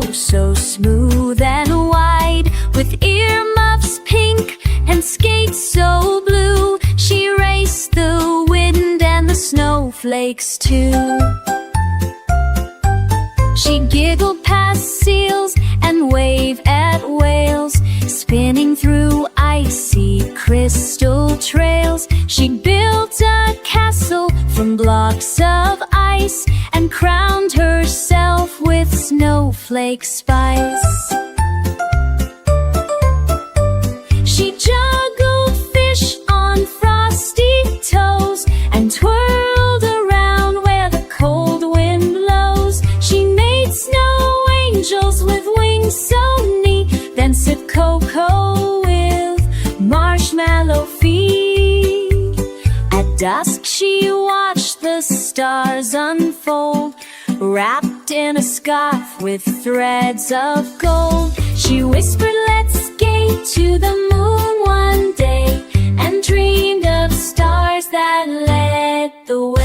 snow so smooth and wide, with earmuffs pink and skates so blue. She raced the wind and the snowflakes too. She giggled past seals and waved at whales, spinning through icy crystal trails. She built a castle from blocks of ice and crowned herself with snowflake spice. She juggled fish on frosty toes and twirled around where the cold wind blows. She made snow angels with wings so neat, then sipped cocoa with marshmallow feet. At dusk she watched the stars unfold, wrapped in a scarf with threads of gold. She whispered, "Let's skate to the moon one day," and dreamed of stars that led the way.